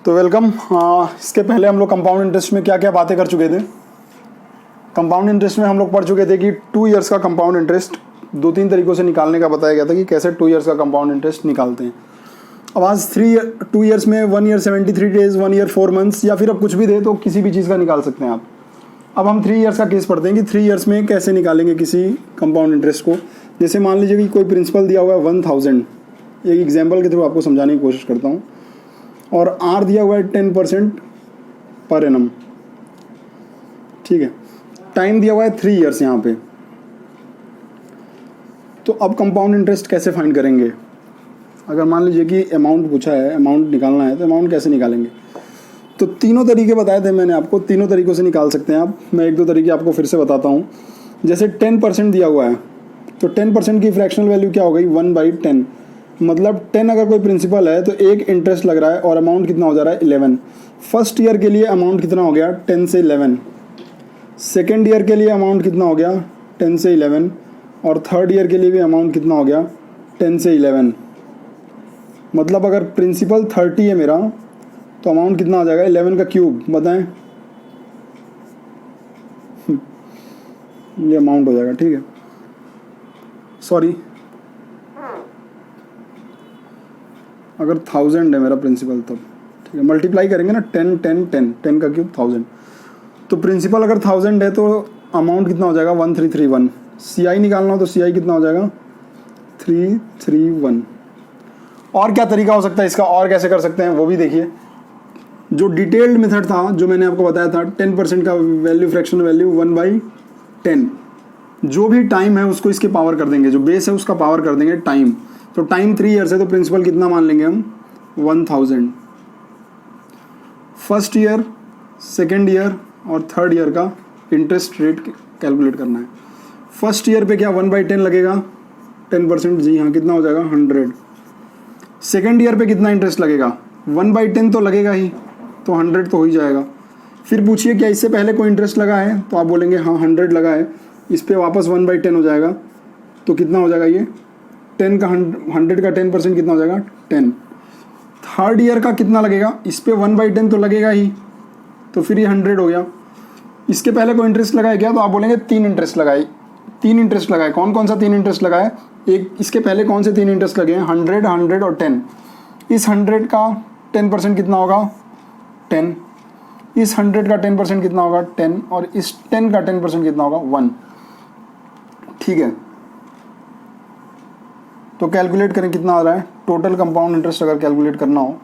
तो वेलकम। इसके पहले हम लोग कंपाउंड इंटरेस्ट में क्या क्या बातें कर चुके थे। कंपाउंड इंटरेस्ट में हम लोग पढ़ चुके थे कि 2 इयर्स का कंपाउंड इंटरेस्ट 2-3 तरीक़ों से निकालने का बताया गया था कि कैसे 2 इयर्स का कंपाउंड इंटरेस्ट निकालते हैं। अब आज 2 इयर्स में 1 ईयर 73 डेज, 1 ईयर 4 मंथ्स या फिर अब कुछ भी दे तो किसी भी चीज़ का निकाल सकते हैं आप। अब हम 3 इयर्स का केस पढ़ते हैं कि 3 इयर्स में कैसे निकालेंगे किसी कंपाउंड इंटरेस्ट को। जैसे मान लीजिए कि कोई प्रिंसिपल दिया हुआ है 1000, एक एग्जाम्पल के थ्रू आपको समझाने की कोशिश करता हूँ, और आर दिया हुआ है 10% पर एनम। ठीक है, टाइम दिया हुआ है 3 इयर्स यहाँ पे। तो अब कंपाउंड इंटरेस्ट कैसे फाइंड करेंगे। अगर मान लीजिए कि अमाउंट पूछा है, अमाउंट निकालना है, तो अमाउंट कैसे निकालेंगे। तो तीनों तरीके बताए थे मैंने आपको, तीनों तरीक़ों से निकाल सकते हैं आप। मैं 1-2 तरीके आपको फिर से बताता हूँ। जैसे 10% दिया हुआ है तो 10% की फ्रैक्शनल वैल्यू क्या हो गई 1/10। मतलब 10 अगर कोई प्रिंसिपल है तो एक इंटरेस्ट लग रहा है और अमाउंट कितना हो जा रहा है 11। फर्स्ट ईयर के लिए अमाउंट कितना हो गया 10 से 11। सेकेंड ईयर के लिए अमाउंट कितना हो गया 10 से 11। और थर्ड ईयर के लिए भी अमाउंट कितना हो गया 10 से 11। मतलब अगर प्रिंसिपल 30 है मेरा तो अमाउंट कितना हो जाएगा 11 का क्यूब। बताएं, ये अमाउंट हो जाएगा। ठीक है, सॉरी, अगर 1000 है मेरा प्रिंसिपल तब ठीक है, मल्टीप्लाई करेंगे ना 10 10 10 10 का क्यूब 1000। तो प्रिंसिपल अगर 1000 है तो अमाउंट कितना हो जाएगा 1331। CI निकालना हो तो CI कितना हो जाएगा 331। और क्या तरीका हो सकता है इसका, और कैसे कर सकते हैं वो भी देखिए। जो डिटेल्ड मेथड था जो मैंने आपको बताया था 10% का वैल्यू, फ्रैक्शनल वैल्यू 1/10। जो भी टाइम है उसको इसके पावर कर देंगे, जो बेस है उसका पावर कर देंगे टाइम। तो टाइम 3 इयर्स है तो प्रिंसिपल कितना मान लेंगे हम 1000। फर्स्ट ईयर, सेकेंड ईयर और थर्ड ईयर का इंटरेस्ट रेट कैलकुलेट करना है। फर्स्ट ईयर पे क्या 1/10 लगेगा 10%, जी हाँ, कितना हो जाएगा 100। सेकेंड ईयर पे कितना इंटरेस्ट लगेगा 1/10 तो लगेगा ही, तो 100 तो हो ही जाएगा। फिर पूछिए क्या इससे पहले कोई इंटरेस्ट लगा है, तो आप बोलेंगे हाँ 100 लगा है। इस पर वापस 1/10 हो जाएगा, तो कितना हो जाएगा ये 10 का 100 का 10% कितना हो जाएगा 10। थर्ड ईयर का कितना लगेगा, इस पर 1/10 तो लगेगा ही, तो फिर ये 100 हो गया। इसके पहले कोई इंटरेस्ट लगाया क्या, तो आप बोलेंगे 3 इंटरेस्ट लगाए। 3 इंटरेस्ट लगाए, कौन कौन सा 3 इंटरेस्ट लगाए, एक इसके पहले कौन से 3 इंटरेस्ट लगे हैं 100 100 और 10। इस 100 का 10% कितना होगा 10। इस 100 का 10% कितना होगा 10, और इस 10 का 10% कितना होगा 1। ठीक है, तो कैलकुलेट करें कितना आ रहा है टोटल कंपाउंड इंटरेस्ट। अगर कैलकुलेट करना हो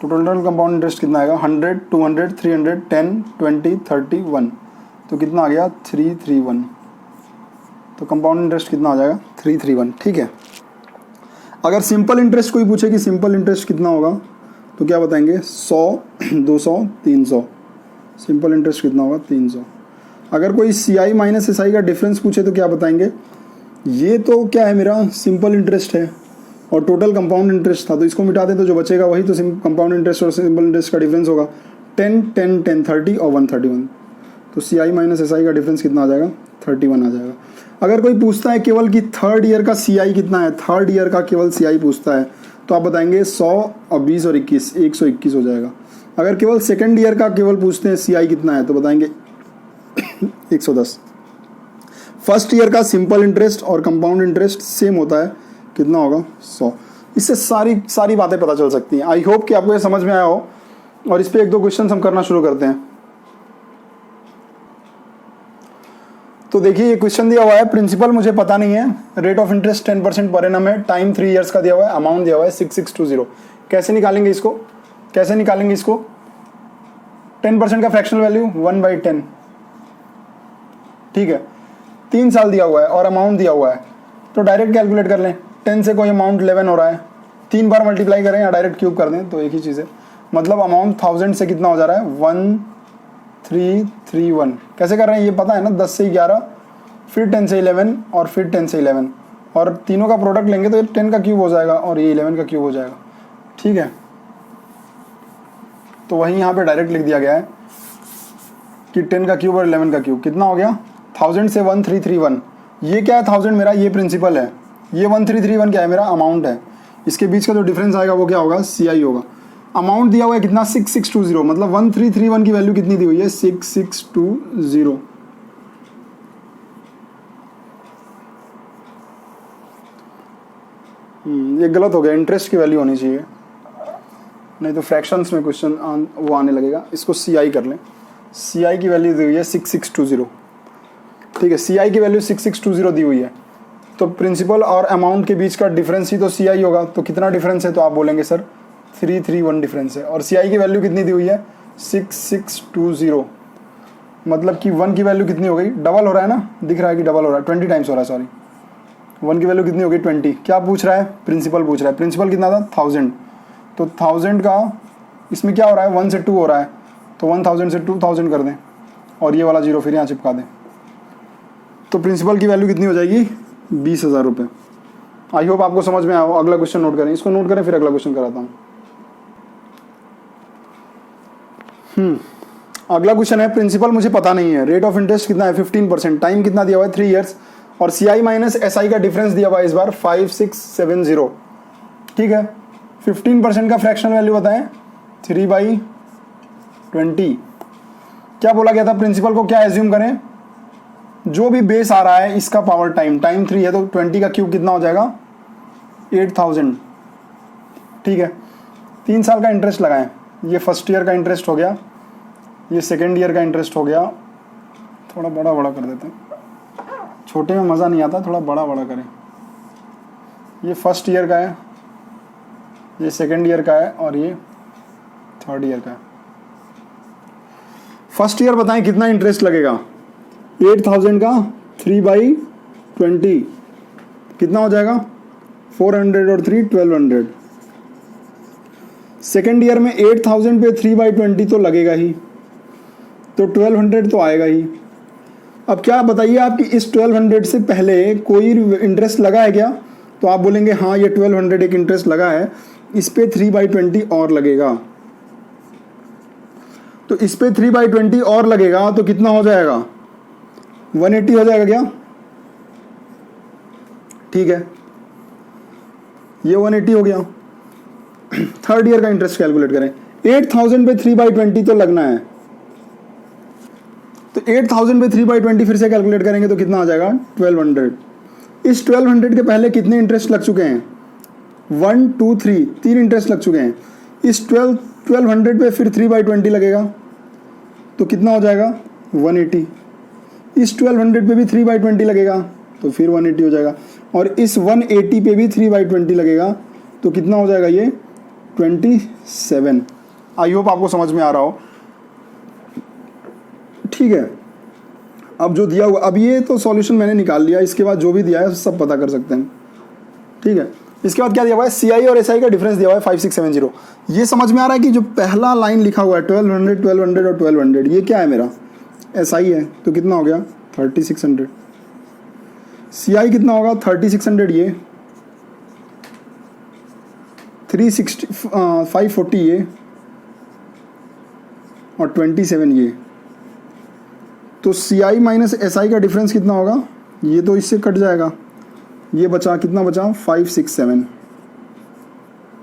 तो टोटल कंपाउंड इंटरेस्ट कितना आएगा 100 200 300 10 20 30 1। तो कितना आ गया 331। तो कंपाउंड इंटरेस्ट कितना आ जाएगा 331। ठीक है, अगर सिंपल इंटरेस्ट कोई पूछे कि सिंपल इंटरेस्ट कितना होगा तो क्या बताएंगे 100 200 300। सिंपल इंटरेस्ट कितना होगा 300। अगर कोई CI माइनस SI का डिफरेंस पूछे तो क्या बताएंगे, ये तो क्या है मेरा सिंपल इंटरेस्ट है और टोटल कंपाउंड इंटरेस्ट था, तो इसको मिटा दें तो जो बचेगा वही तो कंपाउंड इंटरेस्ट और सिंपल इंटरेस्ट का डिफरेंस होगा 10 10 10 30 और 131। तो CI माइनस SI का डिफरेंस कितना आ जाएगा 31 आ जाएगा। अगर कोई पूछता है केवल कि थर्ड ईयर का CI कितना है, थर्ड ईयर का केवल CI पूछता है तो आप बताएंगे 100 और 20 और 21 121 हो जाएगा। अगर केवल सेकेंड ईयर का केवल पूछते हैं CI कितना है तो बताएंगे 110। फर्स्ट ईयर का सिंपल इंटरेस्ट और कंपाउंड इंटरेस्ट सेम होता है, कितना होगा 100। इससे सारी बातें पता चल सकती हैं। आई होप कि आपको ये समझ में आया हो, और इस पे 1-2 क्वेश्चन हम करना शुरू करते हैं। तो देखिए ये क्वेश्चन दिया हुआ है, प्रिंसिपल मुझे पता नहीं है, rate of interest 10% per annum है, टाइम 3 इयर्स का दिया हुआ है, अमाउंट दिया हुआ है 6620। कैसे निकालेंगे इसको, कैसे निकालेंगे इसको। 10% का फ्रैक्शनल वैल्यू 1/10। ठीक है, 3 साल दिया हुआ है और अमाउंट दिया हुआ है, तो डायरेक्ट कैलकुलेट कर लें। 10 से कोई अमाउंट 11 हो रहा है, 3 बार मल्टीप्लाई करें या डायरेक्ट क्यूब कर दें तो एक ही चीज़ है। मतलब अमाउंट 1000 से कितना हो जा रहा है 1331। कैसे कर रहे हैं ये पता है ना, 10 से 11, फिर 10 से 11 और फिर 10 से 11, और तीनों का प्रोडक्ट लेंगे तो ये 10 का क्यूब हो जाएगा और ये 11 का क्यूब हो जाएगा। ठीक है, तो वही यहाँ पे डायरेक्ट लिख दिया गया है कि 10 का क्यूब और 11 का क्यूब कितना हो गया 1000 से 1331। ये क्या है 1000 मेरा, ये प्रिंसिपल है, ये 1331 क्या है मेरा अमाउंट है। इसके बीच का जो डिफरेंस आएगा वो क्या होगा CI होगा। अमाउंट दिया हुआ है कितना 6620, मतलब 1331 की वैल्यू कितनी दी हुई है 6620। ये गलत हो गया, इंटरेस्ट की वैल्यू होनी चाहिए, नहीं तो फ्रैक्शंस में क्वेश्चन वो आने लगेगा। इसको CI कर लें, CI की वैल्यू दी हुई है 6620, ठीक है। CI की वैल्यू 6620 दी हुई है, तो प्रिंसिपल और अमाउंट के बीच का डिफरेंस ही तो CI होगा। तो कितना डिफरेंस है, तो आप बोलेंगे सर 331 डिफरेंस है। और CI की वैल्यू कितनी दी हुई है 6620, मतलब कि 1 की वैल्यू कितनी हो गई, डबल हो रहा है ना, दिख रहा है कि डबल हो रहा है, 20 टाइम्स हो रहा है, सॉरी। 1 की वैल्यू कितनी हो गई 20। क्या पूछ रहा है, प्रिंसिपल पूछ रहा है। प्रिंसिपल कितना था 1000, तो 1000 का इसमें क्या हो रहा है 1 से 2 हो रहा है, तो 1000 से 2000 कर दें और ये वाला 0 फिर यहाँ चिपका दें, तो प्रिंसिपल की वैल्यू कितनी हो जाएगी 20,000 रुपये। आई होप आपको समझ में आया हो। अगला क्वेश्चन नोट करें, इसको नोट करें फिर अगला क्वेश्चन कराता हूँ। अगला क्वेश्चन है, प्रिंसिपल मुझे पता नहीं है, रेट ऑफ इंटरेस्ट कितना है 15%, टाइम कितना दिया हुआ है 3 ईयर्स, और CI माइनस SI का डिफरेंस दिया हुआ है इस बार 5670, ठीक है। 15% का फ्रैक्शनल वैल्यू बताएं 3/20। क्या बोला गया था, प्रिंसिपल को क्या एज्यूम करें, जो भी बेस आ रहा है इसका पावर टाइम 3 है, तो 20 का क्यूब कितना हो जाएगा 8000, ठीक है। 3 साल का इंटरेस्ट लगाएं, ये फर्स्ट ईयर का इंटरेस्ट हो गया, ये सेकेंड ईयर का इंटरेस्ट हो गया, थोड़ा बड़ा बड़ा कर देते हैं, छोटे में मज़ा नहीं आता, थोड़ा बड़ा बड़ा करें। ये फर्स्ट ईयर का है, ये सेकेंड ईयर का है, और ये थर्ड ईयर का है। फर्स्ट ईयर बताएं कितना इंटरेस्ट लगेगा, 8000 का 3/20 कितना हो जाएगा 400 और 3 1200। सेकेंड ईयर में 8000 पे 3/20 तो लगेगा ही, तो 1200 तो आएगा ही। अब क्या बताइए आपकी इस 1200 से पहले कोई इंटरेस्ट लगा है क्या, तो आप बोलेंगे हाँ ये 1200 एक इंटरेस्ट लगा है, इस पे 3/20 और लगेगा, तो इस पे 3/20 और लगेगा, तो कितना हो जाएगा 180 हो जाएगा क्या, ठीक है, ये 180 हो गया। थर्ड ईयर का इंटरेस्ट कैलकुलेट करें, 8000 पे 3/20 तो लगना है, तो 8000 पे 3/20 फिर से कैलकुलेट करेंगे तो कितना आ जाएगा 1200। इस 1200 के पहले कितने इंटरेस्ट लग चुके हैं 1 2 3, 3 इंटरेस्ट लग चुके हैं। इस 1200 पे फिर 3/20 लगेगा, तो कितना हो जाएगा 180। इस 1200 पे भी 3/20 लगेगा, तो फिर 180 हो जाएगा, और इस 180 पे भी 3/20 लगेगा, तो कितना हो जाएगा ये 27। आई होप आपको समझ में आ रहा हो, ठीक है। अब जो दिया हुआ, अब ये तो सॉल्यूशन मैंने निकाल लिया, इसके बाद जो भी दिया है सब पता कर सकते हैं, ठीक है। इसके बाद क्या दिया हुआ है, CI और SI का डिफरेंस दिया हुआ है 5670। ये समझ में आ रहा है कि जो पहला लाइन लिखा हुआ है 1200 1200 और 1200, ये क्या है मेरा SI है, तो कितना हो गया 3600। CI कितना होगा 3600, ये 540 ये, और 27 ये, तो CI माइनस SI का डिफरेंस कितना होगा, ये तो इससे कट जाएगा, ये बचा कितना बचा 567,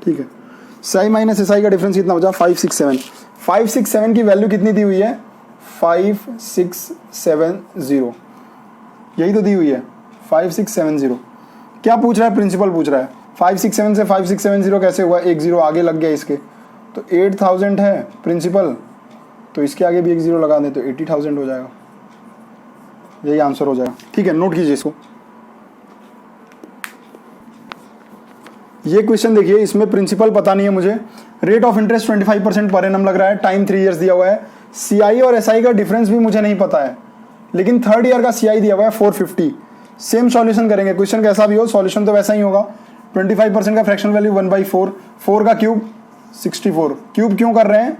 ठीक है। CI माइनस SI का डिफरेंस कितना बचा 567। 567 की वैल्यू कितनी दी हुई है 5670, यही तो दी हुई है 5670। क्या पूछ रहा है, प्रिंसिपल पूछ रहा है 567 से 5670 कैसे हुआ, एक जीरो आगे लग गया इसके, तो 8000 है प्रिंसिपल, तो इसके आगे भी एक जीरो लगा दें तो 80,000 हो जाएगा, यही आंसर हो जाएगा, ठीक है। नोट कीजिए इसको। ये क्वेश्चन देखिए, इसमें प्रिंसिपल पता नहीं है मुझे, rate of interest 25% per annum लग रहा है, टाइम 3 इयर्स दिया हुआ है, CI और SI का डिफरेंस भी मुझे नहीं पता है, लेकिन थर्ड ईयर का CI दिया हुआ है 450। सेम सॉल्यूशन करेंगे, क्वेश्चन कैसा भी हो सॉल्यूशन तो वैसा ही होगा। 25% का फ्रैक्शन वैल्यू 1/4, 4 का क्यूब 64, क्यूब क्यों कर रहे हैं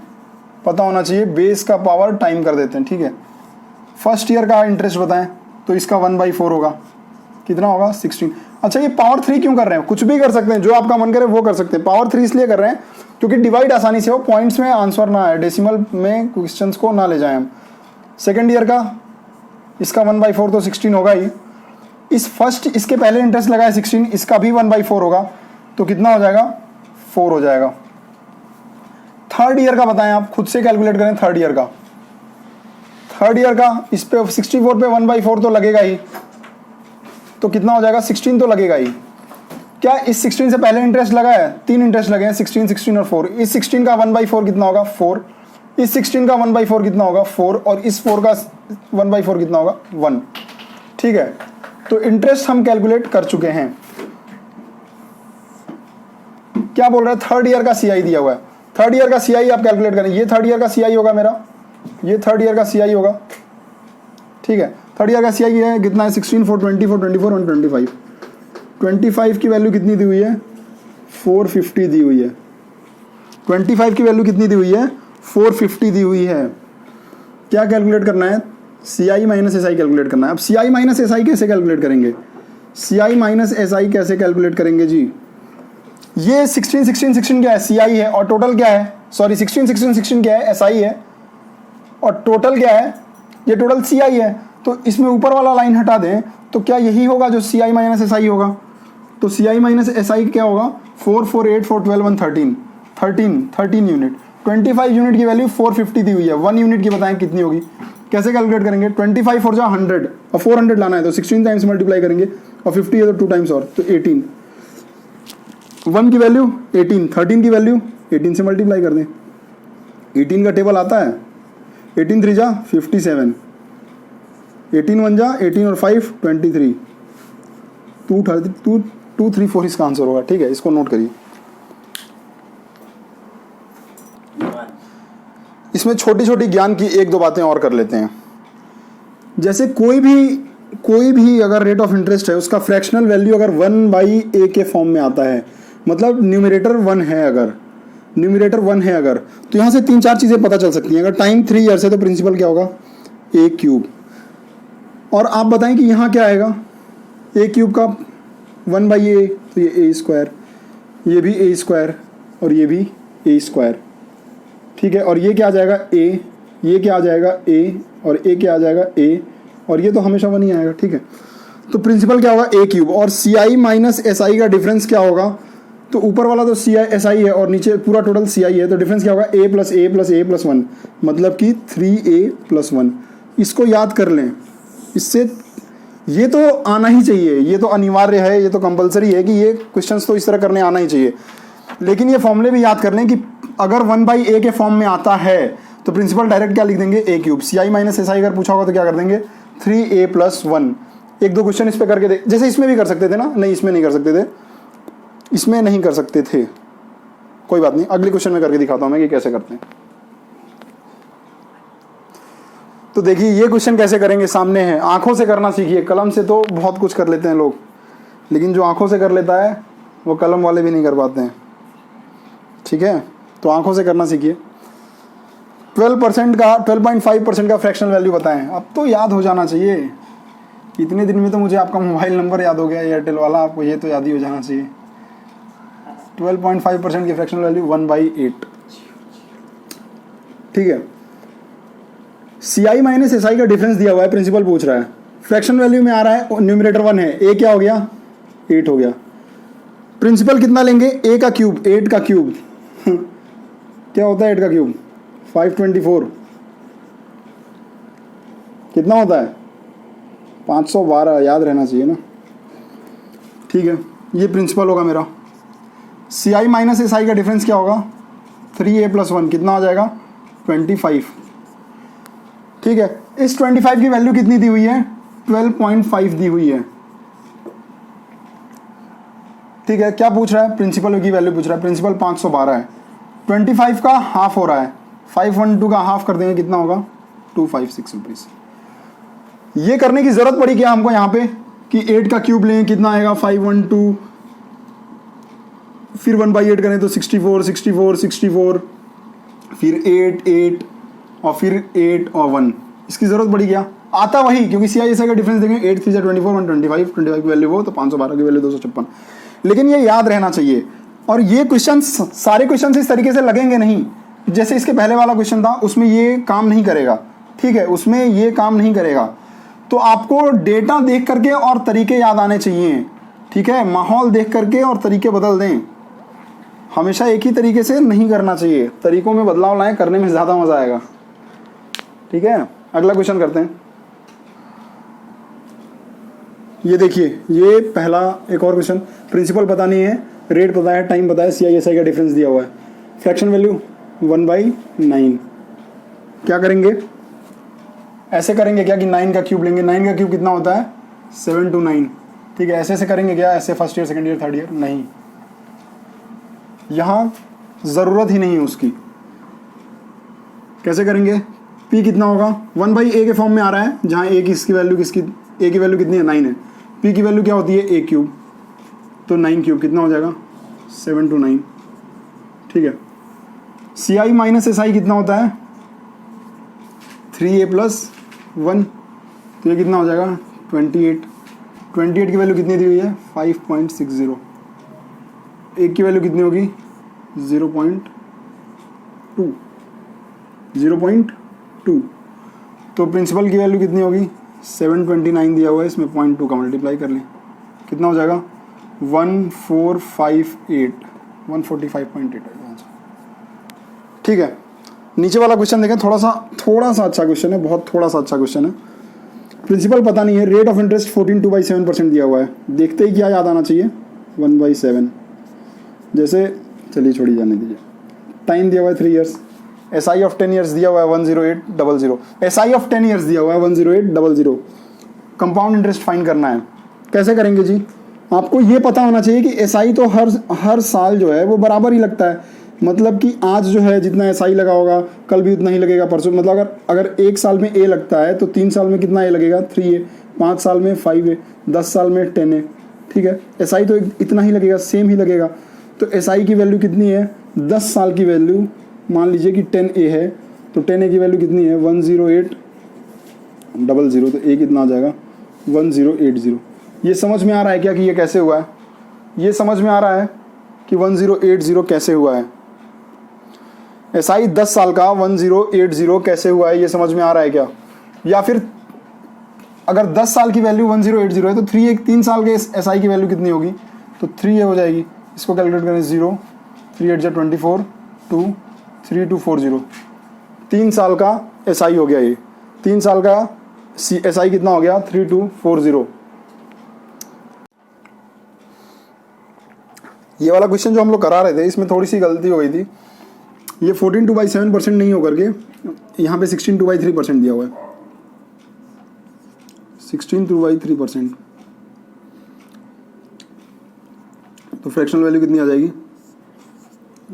पता होना चाहिए, बेस का पावर टाइम कर देते हैं, ठीक है। फर्स्ट ईयर का इंटरेस्ट बताएं, तो इसका 1/4 होगा, कितना होगा 16। अच्छा, ये पावर 3 क्यों कर रहे हैं, कुछ भी कर सकते हैं, जो आपका मन करे वो कर सकते हैं। पावर 3 इसलिए कर रहे हैं क्योंकि डिवाइड आसानी से हो, पॉइंट्स में आंसर ना आए, डेसिमल में क्वेश्चंस को ना ले जाएं हम। सेकेंड ईयर का इसका 1/4 तो 16 होगा ही, इस फर्स्ट इसके पहले इंटरेस्ट लगा है 16, इसका भी 1/4 होगा, तो कितना हो जाएगा 4 हो जाएगा। थर्ड ईयर का बताएं, आप खुद से कैलकुलेट करें थर्ड ईयर का। थर्ड ईयर का इस पे 64 पे 1/4 तो लगेगा ही, तो कितना हो जाएगा 16 तो लगेगा ही। क्या इस 16 से पहले इंटरेस्ट लगा है? 3 इंटरेस्ट लगे हैं, 16, 16 और 4। इस 16 का 1/4 कितना होगा? 4। इस 16 का 1/4 कितना होगा? 4। और इस 4 का 1/4 कितना होगा? 1। ठीक है, तो इंटरेस्ट हम कैलकुलेट कर चुके हैं। क्या बोल रहे हैं? थर्ड ईयर का सीआई दिया हुआ है। थर्ड ईयर का सीआई आप कैलकुलेट करें। ये थर्ड ईयर का सीआई होगा मेरा, ये थर्ड ईयर का सीआई होगा। ठीक है, थर्ड ईयर का सीआई है कितना है? 16, 4, 24, 24 और 25। 25 की वैल्यू कितनी दी हुई है? 450 दी हुई है। 25 की वैल्यू कितनी दी हुई है? 450 दी हुई है। क्या कैलकुलेट करना है? सीआई माइनस एसआई कैलकुलेट करना है। अब सीआई माइनस एसआई कैसे कैलकुलेट करेंगे? सीआई माइनस एसआई कैसे कैलकुलेट करेंगे जी? ये 16, 16, 16 क्या है? सीआई है। और टोटल क्या है? सॉरी, 16, 16, 16 क्या है? एसआई है। और टोटल क्या है? ये टोटल सीआई है। तो इसमें यूपर वाला लाइन हटा दें तो क्या यही होगा जो सीआई माइनस एसआई होगा? तो सीआई माइनस एसआई क्या होगा? 4, 4, 8, 4, 12, 1, 13 यूनिट। 25 यूनिट की वैल्यू 450 दी हुई है। 1 यूनिट की बताएं कितनी होगी? कैसे कैलकुलेट करेंगे? 25 और 100 और 400 लाना है तो 16 टाइम्स मल्टीप्लाई करेंगे और 50 है तो 2 टाइम्स और, तो 18। 1 की वैल्यू 18, 13 की वैल्यू 18 से मल्टीप्लाई कर दें। 18 का टेबल आता है, 18 3 जा 57, 18 1 जा 18 और 5 23, 2 3 4 इसका आंसर होगा। ठीक है, इसको नोट करिए। इसमें छोटी छोटी ज्ञान की 1-2 बातें और कर लेते हैं। जैसे कोई भी अगर रेट ऑफ इंटरेस्ट है उसका फ्रैक्शनल वैल्यू अगर 1/a के फॉर्म में आता है, मतलब न्यूमरेटर 1 है, अगर तो यहाँ से 3-4 चीज़ें पता चल सकती हैं। अगर टाइम 3 ईयर्स है तो प्रिंसिपल क्या होगा? a³। और आप बताएं कि यहाँ क्या आएगा? a³ का 1/a, तो ये a², ये भी a² और ये भी a²। ठीक है, और ये क्या आ जाएगा? a, ये क्या आ जाएगा? a, और a क्या आ जाएगा? a, और ये तो हमेशा 1 ही आएगा। ठीक है, तो प्रिंसिपल क्या होगा? a³। और CI माइनस SI का डिफरेंस क्या होगा? तो ऊपर वाला तो SI है और नीचे पूरा टोटल CI है, तो डिफरेंस क्या होगा? a plus a plus a plus 1, मतलब कि 3a प्लस 1। इसको याद कर लें, इससे ये तो आना ही चाहिए, ये तो अनिवार्य है, ये तो कंपलसरी है कि ये क्वेश्चंस तो इस तरह करने आना ही चाहिए। लेकिन ये फॉर्मूले भी याद कर लें कि अगर 1/a के फॉर्म में आता है तो प्रिंसिपल डायरेक्ट क्या लिख देंगे? a³। CI माइनस SI अगर पूछा होगा तो क्या कर देंगे? 3a plus 1। 1-2 क्वेश्चन इस पे करके दे, जैसे इसमें भी कर सकते थे ना? नहीं, इसमें नहीं कर सकते थे, इसमें नहीं कर सकते थे, कोई बात नहीं, अगले क्वेश्चन में करके दिखाता हूं मैं कि कैसे करते हैं। तो देखिए ये क्वेश्चन कैसे करेंगे, सामने है। आंखों से करना सीखिए, कलम से तो बहुत कुछ कर लेते हैं लोग, लेकिन जो आंखों से कर लेता है वो कलम वाले भी नहीं कर पाते हैं। ठीक है, तो आंखों से करना सीखिए। 12.5% का फ्रैक्शनल वैल्यू बताएं। अब तो याद हो जाना चाहिए, इतने दिन में तो मुझे आपका मोबाइल नंबर याद हो गया एयरटेल वाला, आपको ये तो याद ही हो जाना चाहिए। 12.5% की फ्रैक्शनल वैल्यू 1/8। ठीक है, CI माइनस SI का डिफरेंस दिया हुआ है, प्रिंसिपल पूछ रहा है। फ्रैक्शन वैल्यू में आ रहा है, न्यूमरेटर 1 है, a क्या हो गया? 8 हो गया। प्रिंसिपल कितना लेंगे? a का क्यूब, 8 का क्यूब क्या होता है 8 का क्यूब? 524। कितना होता है? 512, याद रहना चाहिए ना। ठीक है, ये प्रिंसिपल होगा मेरा। CI माइनस SI का डिफरेंस क्या होगा? 3a प्लस 1, कितना आ जाएगा? 25। ठीक है, इस 25 की वैल्यू कितनी दी हुई है? 12.5 दी हुई है। ठीक है, क्या पूछ रहा है? प्रिंसिपल की वैल्यू पूछ रहा है। प्रिंसिपल 512 है, 25 का हाफ हो रहा है, 512 का हाफ कर देंगे, कितना होगा? 256 रुपीज। ये करने की जरूरत पड़ी क्या हमको यहाँ पे कि 8 का क्यूब लें, कितना आएगा? 512, फिर 1/8 करें तो 64, 64, 64, फिर 8, 8 और फिर 8 और 1। इसकी जरूरत पड़ी क्या? आता वही, क्योंकि CI SI का डिफरेंस देंगे, 8 3 24, 125, 25 की वैल्यू हो तो 512 की वैल्यू 256। लेकिन ये याद रहना चाहिए। और ये क्वेश्चन, सारे क्वेश्चन इस तरीके से लगेंगे नहीं। जैसे इसके पहले वाला क्वेश्चन था, उसमें ये काम नहीं करेगा। ठीक है, उसमें ये काम नहीं करेगा। तो आपको डेटा देख करके और तरीके याद आने चाहिए। ठीक है, माहौल देख करके और तरीके बदल दें। हमेशा एक ही तरीके से नहीं करना चाहिए, तरीकों में बदलाव लाएं, करने में ज़्यादा मज़ा आएगा। ठीक है, अगला क्वेश्चन करते हैं। ये देखिए, ये पहला एक और क्वेश्चन, प्रिंसिपल पता नहीं है, रेट पता है, टाइम पता है, CISI का डिफरेंस दिया हुआ है, फ्रैक्शन वैल्यू 1/9। क्या करेंगे, ऐसे करेंगे क्या कि 9 का क्यूब लेंगे, 9 का क्यूब कितना होता है 7 to 9। ठीक है, ऐसे करेंगे क्या, ऐसे first year second year third year, नहीं, यहाँ ज़रूरत ही नहीं है उसकी। कैसे करेंगे, P कितना होगा 1/a के फॉर्म में आ रहा है, जहाँ a की इसकी वैल्यू किसकी, a की वैल्यू कितनी है 9 है, P की वैल्यू क्या होती है a क्यूब, तो 9 क्यूब कितना हो जाएगा 7 to 9। ठीक है, CI माइनस SI कितना होता है 3a + 1, तो ये कितना हो जाएगा 28 की वैल्यू कितनी दी हुई है 5.60, एक की वैल्यू कितनी होगी 0.2, तो प्रिंसिपल की वैल्यू कितनी होगी 729 दिया हुआ है, इसमें 0.2 का मल्टीप्लाई कर लें, कितना हो जाएगा 145.8। ठीक है, नीचे वाला क्वेश्चन देखें, थोड़ा सा अच्छा क्वेश्चन है, बहुत थोड़ा सा अच्छा क्वेश्चन है। प्रिंसिपल पता नहीं है, रेट ऑफ इंटरेस्ट 14.2/7% दिया हुआ है, देखते ही क्या याद आना चाहिए 1/7, जैसे चलिए छोड़ी जाने दीजिए। टाइम दिया हुआ है 3 ईयर्स, SI ऑफ 10 ईयर्स दिया हुआ है 10800, SI ऑफ 10 ईयर्स दिया हुआ है 10800, कंपाउंड इंटरेस्ट फाइंड करना है। कैसे करेंगे जी, आपको ये पता होना चाहिए कि SI तो हर साल जो है वो बराबर ही लगता है, मतलब कि आज जो है जितना SI लगा होगा कल भी उतना ही लगेगा, परसों, मतलब अगर एक साल में A लगता है तो 3 साल में कितना A लगेगा 3A, 5 साल में 5A, 10 साल में 10A। ठीक है, SI तो इतना ही लगेगा, सेम ही लगेगा। तो SI की वैल्यू कितनी है 10 साल की वैल्यू, मान लीजिए कि 10A है, तो 10A की वैल्यू कितनी है 10800, तो A कितना आ जाएगा 1080। ये समझ में आ रहा है क्या कि ये कैसे हुआ है, ये समझ में आ रहा है कि 1080 कैसे हुआ है, SI 10 साल का 1080 कैसे हुआ है, ये समझ में आ रहा है क्या। या फिर अगर 10 साल की वैल्यू 1080 है तो 3 साल के SI की वैल्यू कितनी होगी, तो 3A हो जाएगी। इसको कैलकुलेट करें, 0 3 8 24 2 3240, 3 साल का SI हो गया, ये 3 साल का SI कितना हो गया 3240। ये वाला क्वेश्चन जो हम लोग करा रहे थे इसमें थोड़ी सी गलती हो गई थी, ये 14.2/7% नहीं होकर के यहाँ पे 16.2/3% दिया हुआ है, 16.2/3%, तो फ्रैक्शनल वैल्यू कितनी आ जाएगी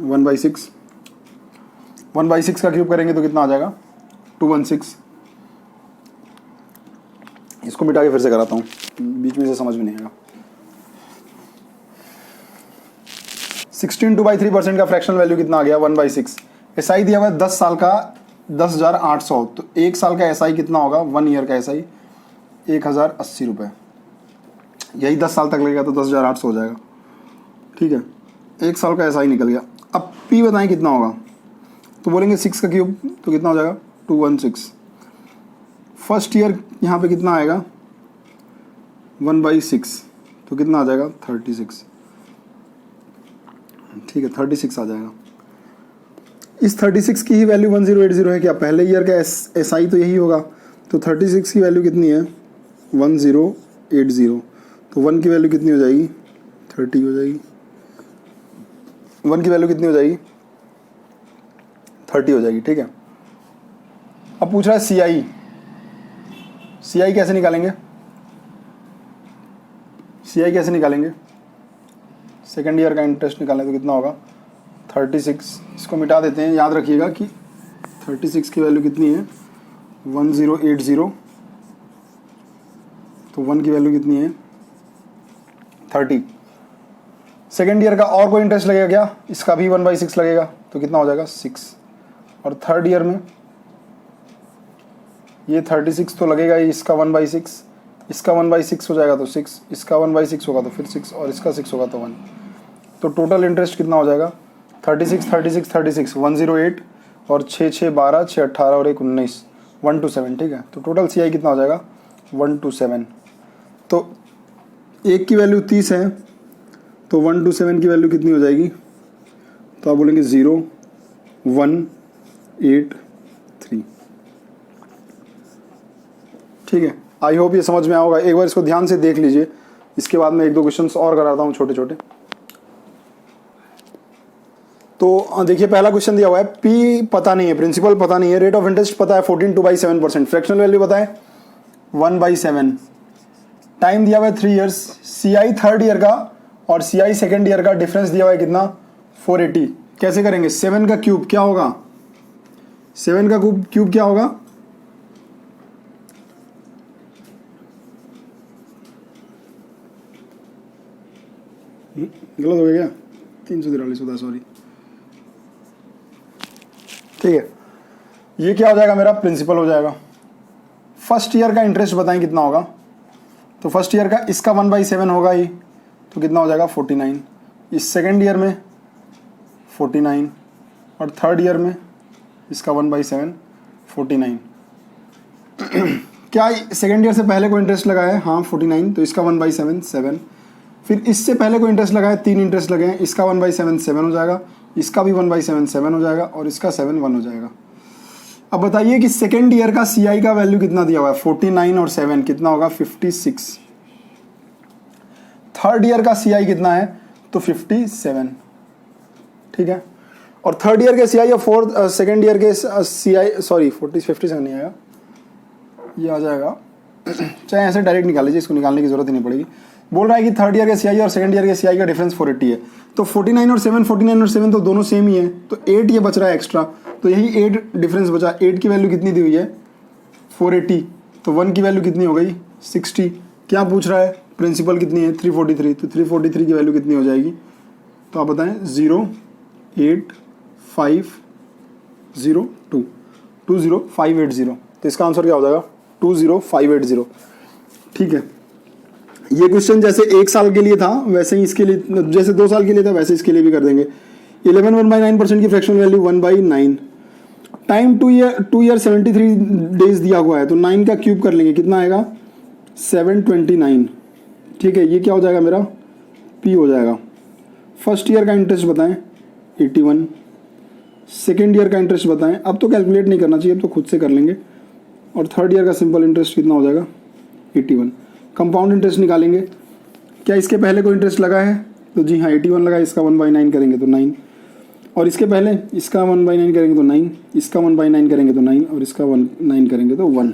1/6, 1/6 का क्यूब करेंगे तो कितना आ जाएगा 216। इसको मिटा के फिर से कराता हूँ, बीच में से समझ में नहीं आएगा। 16.2/3% का फ्रैक्शनल वैल्यू कितना आ गया 1/6। SI दिया हुआ है 10 साल का 10,800, तो 1 साल का SI कितना होगा 1 ईयर का SI 1080 रुपये, यही 10 साल तक लगेगा तो 10,800 हो जाएगा। ठीक है, 1 साल का SI निकल गया। अब P बताएं कितना होगा, तो बोलेंगे 6 का क्यूब, तो कितना हो जाएगा 216। फर्स्ट ईयर यहाँ पे कितना आएगा 1/6, तो कितना आ जाएगा 36। ठीक है, 36 आ जाएगा। इस 36 की ही वैल्यू 1080 है क्या, पहले ईयर का SI तो यही होगा, तो 36 की वैल्यू कितनी है 1080, तो 1 की वैल्यू कितनी हो जाएगी 30 हो जाएगी, 1 की वैल्यू कितनी हो जाएगी 30 हो जाएगी। ठीक है, अब पूछ रहा है CI कैसे निकालेंगे, CI कैसे निकालेंगे, सेकेंड ईयर का इंटरेस्ट निकालें तो कितना होगा 36, इसको मिटा देते हैं, याद रखिएगा कि 36 की वैल्यू कितनी है 1080, तो 1 की वैल्यू कितनी है 30। सेकेंड ईयर का और कोई इंटरेस्ट लगेगा क्या, इसका भी 1/6 लगेगा, तो कितना हो जाएगा 6, और थर्ड ईयर में ये 36 तो लगेगा ही, इसका 1/6, इसका 1/6 हो जाएगा तो 6, इसका 1/6 होगा तो फिर 6, और इसका 6 होगा तो 1, तो टोटल इंटरेस्ट कितना हो जाएगा 36 36 36 108, और 6 6 12 6 18 और 1 19, 127। ठीक है, तो टोटल CI कितना हो जाएगा 127। तो एक की वैल्यू 30 है, तो 127 की वैल्यू कितनी हो जाएगी तो आप बोलेंगे 0 1 8 3। ठीक है, आई होप ये समझ में आया होगा। एक बार इसको ध्यान से देख लीजिए, इसके बाद मैं एक दो क्वेश्चंस और कराता हूँ छोटे छोटे। तो देखिए पहला क्वेश्चन दिया हुआ है, पी पता नहीं है, प्रिंसिपल पता नहीं है, रेट ऑफ इंटरेस्ट पता है 14/7%, फ्रैक्शनल वैल्यू पता है 1/7, टाइम दिया हुआ है 3 इयर्स, सीआई थर्ड ईयर का और सीआई सेकेंड ईयर का डिफरेंस दिया हुआ है कितना 480। कैसे करेंगे? 7 का क्यूब क्या होगा? 7 का क्यूब क्या होगा? गलत हो गया क्या? 343 होता है, सॉरी। ठीक है, ये क्या हो जाएगा मेरा? प्रिंसिपल हो जाएगा। फर्स्ट ईयर का इंटरेस्ट बताएं कितना होगा? तो फर्स्ट ईयर का इसका 1/7 होगा ही, तो कितना हो जाएगा 49। इस सेकेंड ईयर में 49 और थर्ड ईयर में इसका 1/7 49। क्या सेकेंड ईयर से पहले को इंटरेस्ट लगा है? हाँ 49, तो इसका 1/7 7। फिर इससे पहले को इंटरेस्ट लगा है, 3 इंटरेस्ट लगे हैं, इसका 1/7 7 हो जाएगा, इसका भी 1/7 7 हो जाएगा और इसका 7 1 हो जाएगा। अब बताइए कि सेकेंड ईयर का सीआई का वैल्यू कितना दिया हुआ है? 49 और 7 कितना होगा? 56। थर्ड ईयर का सीआई कितना है? तो 57। ठीक है, और थर्ड ईयर के सीआई और फोर्थ सेकेंड ईयर के सीआई, सॉरी 57 नहीं आएगा, ये आ जाएगा चाहे ऐसे डायरेक्ट निकाल लीजिए, इसको निकालने की जरूरत ही नहीं पड़ेगी। बोल रहा है कि थर्ड ईयर के सीआई और सेकंड ईयर के सीआई का डिफरेंस 480 है, तो 49 और 7 तो दोनों सेम ही है, तो 8 ये बच रहा है एक्स्ट्रा, तो यही 8 डिफरेंस बचा। 8 की वैल्यू कितनी दी हुई है? 480, तो 1 की वैल्यू कितनी हो गई? 60। क्या पूछ रहा है? प्रिंसिपल कितनी है? 343, तो 343 की वैल्यू कितनी हो जाएगी? तो आप बताएं 08502 20580, तो इसका आंसर क्या हो जाएगा? 20580। ठीक है, ये क्वेश्चन जैसे 1 साल के लिए था वैसे ही इसके लिए, जैसे 2 साल के लिए था वैसे इसके लिए भी कर देंगे। 11 1/9% की fractional value 1/9, time 2 year 73 days दिया हुआ है, तो 9 का क्यूब कर लेंगे, कितना आएगा? 729। ठीक है, ये क्या हो जाएगा मेरा? पी हो जाएगा। फर्स्ट ईयर का इंटरेस्ट बताएं 81, सेकेंड ईयर का इंटरेस्ट बताएं, अब तो कैलकुलेट नहीं करना चाहिए, अब तो खुद से कर लेंगे, और थर्ड ईयर का सिंपल इंटरेस्ट कितना हो जाएगा? 81। कंपाउंड इंटरेस्ट निकालेंगे। क्या इसके पहले कोई इंटरेस्ट लगा है? तो जी हाँ 81 लगा, इसका 1/9 करेंगे तो 9, और इसके पहले इसका 1/9 करेंगे तो 9, इसका 1/9 करेंगे तो 9, और इसका 9 करेंगे तो 1।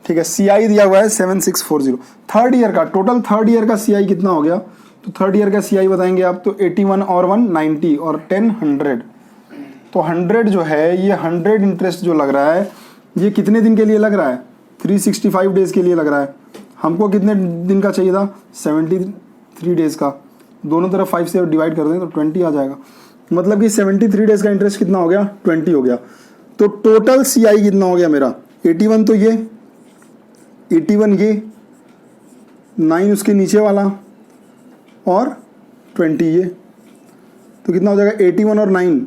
ठीक है, सीआई दिया हुआ है 7640। थर्ड ईयर का टोटल, थर्ड ईयर का सीआई कितना हो गया? तो थर्ड ईयर का सीआई बताएंगे आप, तो 81 और 1 90 और 10 100, तो 100 जो है ये 100 इंटरेस्ट जो लग रहा है ये कितने दिन के लिए लग रहा है? 365 डेज के लिए लग रहा है। हमको कितने दिन का चाहिए था? 73 डेज का। दोनों तरफ 5 से डिवाइड कर दें तो 20 आ जाएगा, मतलब कि 73 डेज का इंटरेस्ट कितना हो गया? 20 हो गया। तो टोटल सीआई कितना हो गया मेरा? 81 तो ये, 81 ये, 9 उसके नीचे वाला और 20 ये, तो कितना हो जाएगा? 81 और 9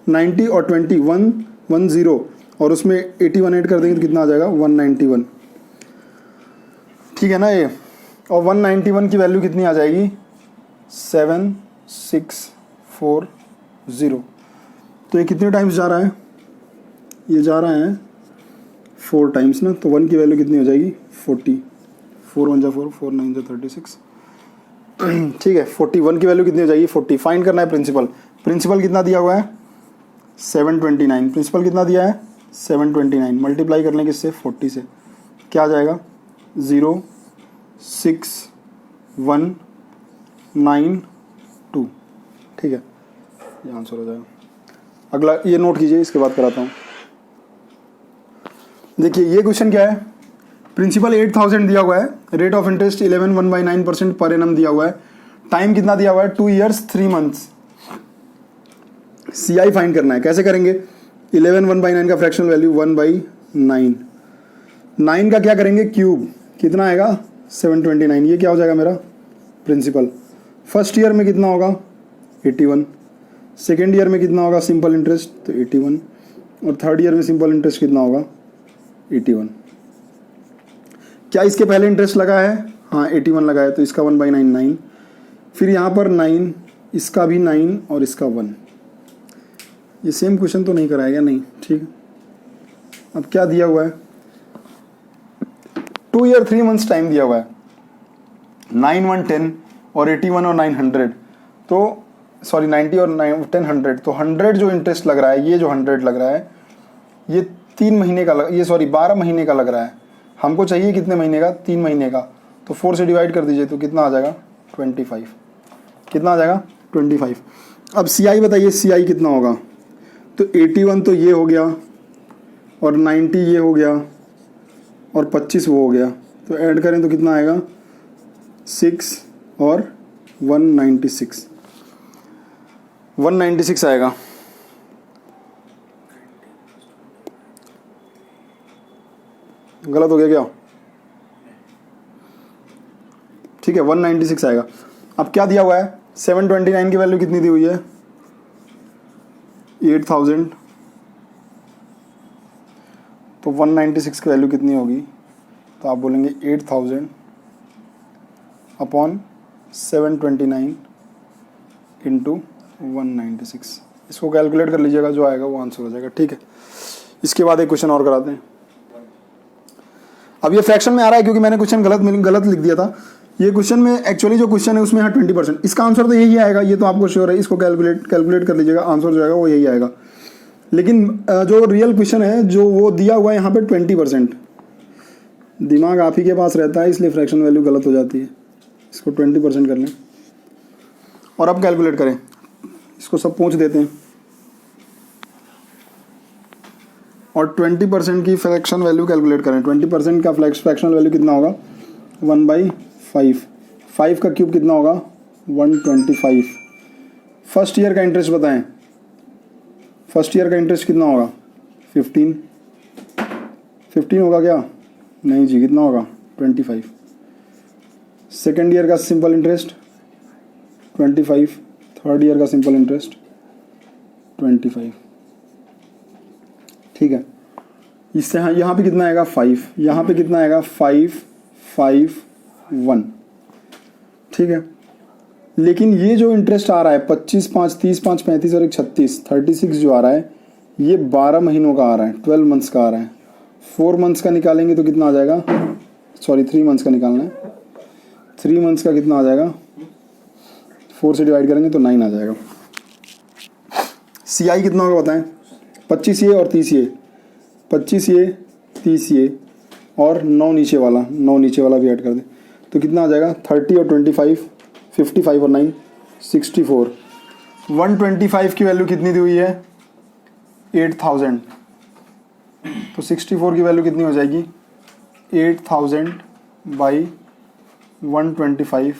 90 और 20 110, और उसमें 81 ऐड कर देंगे तो कितना आ जाएगा? 191। ठीक है ना ये, और 191 की वैल्यू कितनी आ जाएगी? 7640। तो ये कितने टाइम्स जा रहा है? ये जा रहा है 4 टाइम्स ना, तो 1 की वैल्यू कितनी हो जाएगी? 40। 4 1 4 4 9 36। ठीक है, 41 की वैल्यू कितनी हो जाएगी? 40। फाइंड करना है प्रिंसिपल। प्रिंसिपल कितना दिया हुआ है? 729। प्रिंसिपल कितना दिया है? 729। मल्टीप्लाई कर लें किससे? 40 से, क्या आ जाएगा? 06192। ठीक है, ये आंसर हो जाएगा। अगला ये नोट कीजिए, इसके बाद कराता हूँ। देखिए ये क्वेश्चन क्या है? प्रिंसिपल 8000 दिया हुआ है, rate of interest 11 1/9% per annum दिया हुआ है, टाइम कितना दिया हुआ है? 2 ईयर्स 3 मंथ्स। सीआई फाइंड करना है, कैसे करेंगे? 11 1/9 का फ्रैक्शनल वैल्यू 1/9, 9 का क्या करेंगे? क्यूब, कितना आएगा? 729। ये क्या हो जाएगा मेरा? प्रिंसिपल। फर्स्ट ईयर में कितना होगा? 81, सेकेंड ईयर में कितना होगा? सिंपल इंटरेस्ट, तो 81, और थर्ड ईयर में सिंपल इंटरेस्ट कितना होगा? 81। क्या इसके पहले इंटरेस्ट लगा है? हाँ 81 लगा है, तो इसका 1/9 9, फिर यहाँ पर 9, इसका भी 9 और इसका 1, ये सेम क्वेश्चन तो नहीं कराया गया, नहीं ठीक। अब क्या दिया हुआ है, 2 ईयर 3 मंथ्स टाइम दिया हुआ है, 9 1 10 और 81 और 900, तो सॉरी 90 और 10 100, तो 100 जो इंटरेस्ट लग रहा है, ये जो 100 लग रहा है ये 3 महीने का ये सॉरी 12 महीने का लग रहा है। हमको चाहिए कितने महीने का, 3 महीने का, तो 4 से डिवाइड कर दीजिए तो कितना आ जाएगा 25। कितना आ जाएगा 25। अब CI बताइए, CI कितना होगा, तो 81 तो ये हो गया और 90 ये हो गया और 25 वो हो गया, तो ऐड करें तो कितना आएगा 6 और 196, 196 आएगा। गलत हो गया क्या, ठीक है 196 आएगा। अब क्या दिया हुआ है, 729 की वैल्यू कितनी दी हुई है, 8000, तो 196 की वैल्यू कितनी होगी, तो आप बोलेंगे 8000 अपॉन 729 इंटू 196। इसको कैलकुलेट कर लीजिएगा, जो आएगा वो आंसर हो जाएगा, ठीक है। इसके बाद एक क्वेश्चन और कराते हैं। अब ये फ्रैक्शन में आ रहा है क्योंकि मैंने क्वेश्चन गलत लिख दिया था। ये क्वेश्चन में एक्चुअली जो क्वेश्चन है उसमें है 20%, इसका आंसर तो यही आएगा, ये तो आपको श्योर है। इसको कैलकुलेट कर लीजिएगा, आंसर जो आएगा वो यही आएगा। लेकिन जो रियल क्वेश्चन है जो वो दिया हुआ है यहाँ पे 20%, दिमाग आप ही के पास रहता है इसलिए फ्रैक्शन वैल्यू गलत हो जाती है। इसको 20% कर लें और अब कैलकुलेट करें, इसको सब पूछ देते हैं और 20% की फ्रैक्शन वैल्यू कैलकुलेट करें। 20% का फ्रैक्शनल वैल्यू कितना होगा 1/5, 5 का क्यूब कितना होगा 125। फर्स्ट ईयर का इंटरेस्ट बताएं, फर्स्ट ईयर का इंटरेस्ट कितना होगा 15 होगा क्या, नहीं जी, कितना होगा 25। सेकेंड ईयर का सिंपल इंटरेस्ट 25, थर्ड ईयर का सिंपल इंटरेस्ट 25, ठीक है। इससे यहाँ पे कितना आएगा 5, यहाँ पे कितना आएगा 5 5 1, ठीक है। लेकिन ये जो इंटरेस्ट आ रहा है 25 5 30 5 35 और 1 36 जो आ रहा है ये 12 महीनों का आ रहा है, 12 मंथ्स का आ रहा है। 4 मंथ्स का निकालेंगे तो कितना आ जाएगा, सॉरी 3 मंथ्स का निकालना है, 3 मंथ्स का कितना आ जाएगा, 4 से डिवाइड करेंगे तो 9 आ जाएगा। CI कितना होगा बताएं, 25 ये और 30 ये, 25 ये 30 ये और 9 नीचे वाला भी ऐड कर दें तो कितना आ जाएगा 30 और 25 55 और 9 64। 125 की वैल्यू कितनी दी हुई है 8000, तो 64 की वैल्यू कितनी हो जाएगी 8000 बाई 125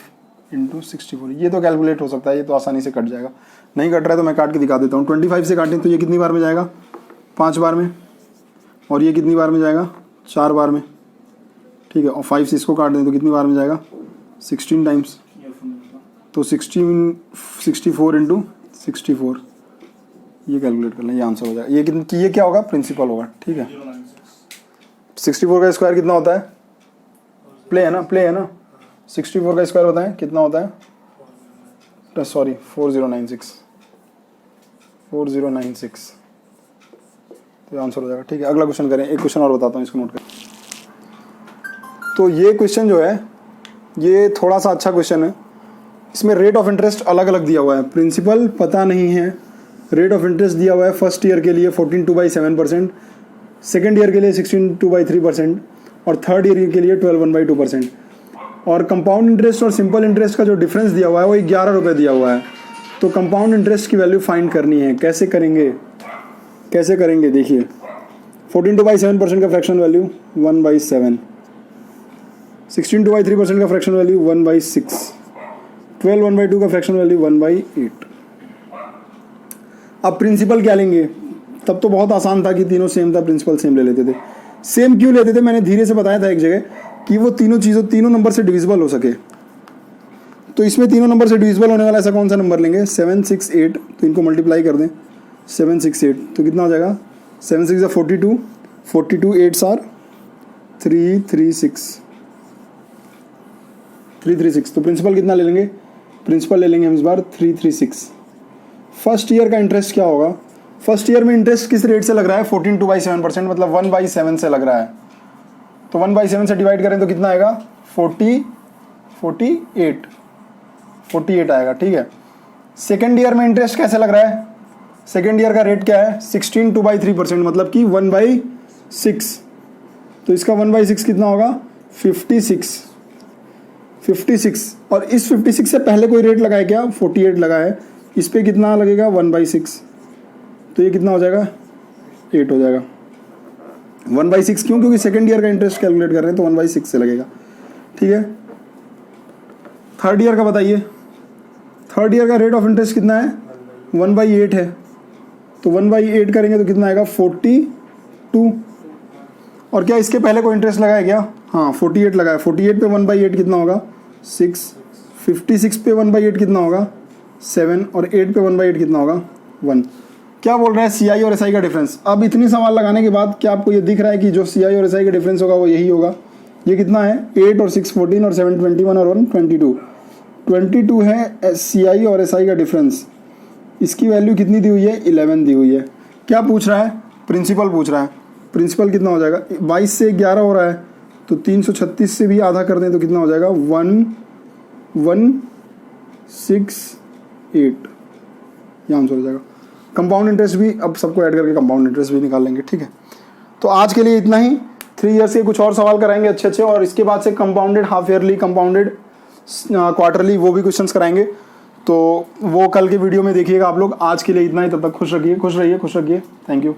इंटू 64। ये तो कैलकुलेट हो सकता है, ये तो आसानी से कट जाएगा। नहीं कट रहा है तो मैं काट के दिखा देता हूँ। 25 से काटें तो ये कितनी बार में जाएगा 5 बार में, और ये कितनी बार में जाएगा 4 बार में, ठीक है। और 5 से इसको काट दें तो कितनी बार में जाएगा 16 टाइम्स, तो 64 इंटू 64, ये कैलकुलेट कर लें, ये आंसर हो जाएगा। ये क्या होगा प्रिंसिपल होगा, ठीक है। 64 का स्क्वायर कितना होता है, प्ले है ना 64 का स्क्वायर होता है कितना होता है, सॉरी 4096, तो आंसर हो जाएगा, ठीक है। अगला क्वेश्चन करें, एक क्वेश्चन और बताता हूँ, इसको नोट करें। तो ये क्वेश्चन जो है ये थोड़ा सा अच्छा क्वेश्चन है। इसमें रेट ऑफ इंटरेस्ट अलग अलग दिया हुआ है, प्रिंसिपल पता नहीं है। रेट ऑफ इंटरेस्ट दिया हुआ है फर्स्ट ईयर के लिए 14.2/7%, सेकेंड ईयर के लिए 16.2/3% और थर्ड ईयर के लिए 12.1/2%। और कंपाउंड इंटरेस्ट और सिंपल इंटरेस्ट का जो डिफरेंस दिया हुआ है वो 11 रुपये दिया हुआ है। तो कंपाउंड इंटरेस्ट की वैल्यू फाइंड करनी है, कैसे करेंगे देखिए। 14.2/7% का फ्रैक्शन वैल्यू 1/7, 16.2/3% का फ्रैक्शन वैल्यू 1/6, 12.1/2 का फ्रैक्शन वैल्यू 1/8। अब प्रिंसिपल क्या लेंगे, तब तो बहुत आसान था कि तीनों सेम था, प्रिंसिपल सेम ले लेते थे। सेम क्यों लेते थे, मैंने धीरे से बताया था एक जगह कि वो तीनों नंबर से डिविजिबल हो सके। तो इसमें तीनों नंबर से डिविजिबल होने वाला ऐसा कौन सा नंबर लेंगे 7 6 8, तो इनको मल्टीप्लाई कर दें 7 6 8, तो कितना हो जाएगा 7 6 42, 42 8 आर 336। तो प्रिंसिपल कितना ले लेंगे, प्रिंसिपल ले लेंगे हम इस बार 336। फर्स्ट ईयर का इंटरेस्ट क्या होगा, फर्स्ट ईयर में इंटरेस्ट किस रेट से लग रहा है? 14/7%, मतलब 1/7 से लग रहा है। तो 1/7 से डिवाइड करें तो कितना आएगा? 48 आएगा, ठीक है। सेकेंड ईयर में इंटरेस्ट कैसे लग रहा है? सेकेंड ईयर का रेट क्या है? 16/3%, मतलब कि 1/6। तो इसका 1/6 कितना होगा? 56। और इस 56 से पहले कोई रेट लगाए क्या? 48 लगा है। इस पे कितना लगेगा? 1/6। तो ये कितना हो जाएगा? 8 हो जाएगा। 1/6 क्यों? क्योंकि सेकेंड ईयर का इंटरेस्ट कैलकुलेट कर रहे हैं तो 1/6 से लगेगा, ठीक है। थर्ड ईयर का बताइए। थर्ड ईयर का रेट ऑफ इंटरेस्ट कितना है? 1/8 है। तो 1/8 करेंगे तो कितना आएगा? 42। और क्या इसके पहले कोई इंटरेस्ट लगाया क्या? हाँ, 48 लगाया। 48 पे 1/8 कितना होगा? 6। 56 पे 1/8 कितना होगा? 7। और 8 पे 1/8 कितना होगा? 1। क्या बोल रहा है? CI और SI का डिफरेंस। अब इतनी सवाल लगाने के बाद क्या आपको ये दिख रहा है कि जो CI और SI का डिफरेंस होगा वो यही होगा? ये कितना है? 8 और 6 14 और 7 21 और 1 22। 22 है CI और SI का डिफरेंस। इसकी वैल्यू कितनी दी हुई है? 11 दी हुई है। क्या पूछ रहा है? प्रिंसिपल पूछ रहा है। प्रिंसिपल कितना हो जाएगा? 22 से 11 हो रहा है तो 336 से भी आधा कर दें तो कितना हो जाएगा? 1168। ये आंसर हो जाएगा। कंपाउंड इंटरेस्ट भी अब सबको ऐड करके कंपाउंड इंटरेस्ट भी निकाल लेंगे, ठीक है। तो आज के लिए इतना ही। 3 ईयर्स के कुछ और सवाल कराएंगे अच्छे, और इसके बाद से compounded half yearly, compounded quarterly, वो भी क्वेश्चंस कराएंगे। तो वो कल के वीडियो में देखिएगा आप लोग। आज के लिए इतना ही, तब तक खुश रहिए। Thank you.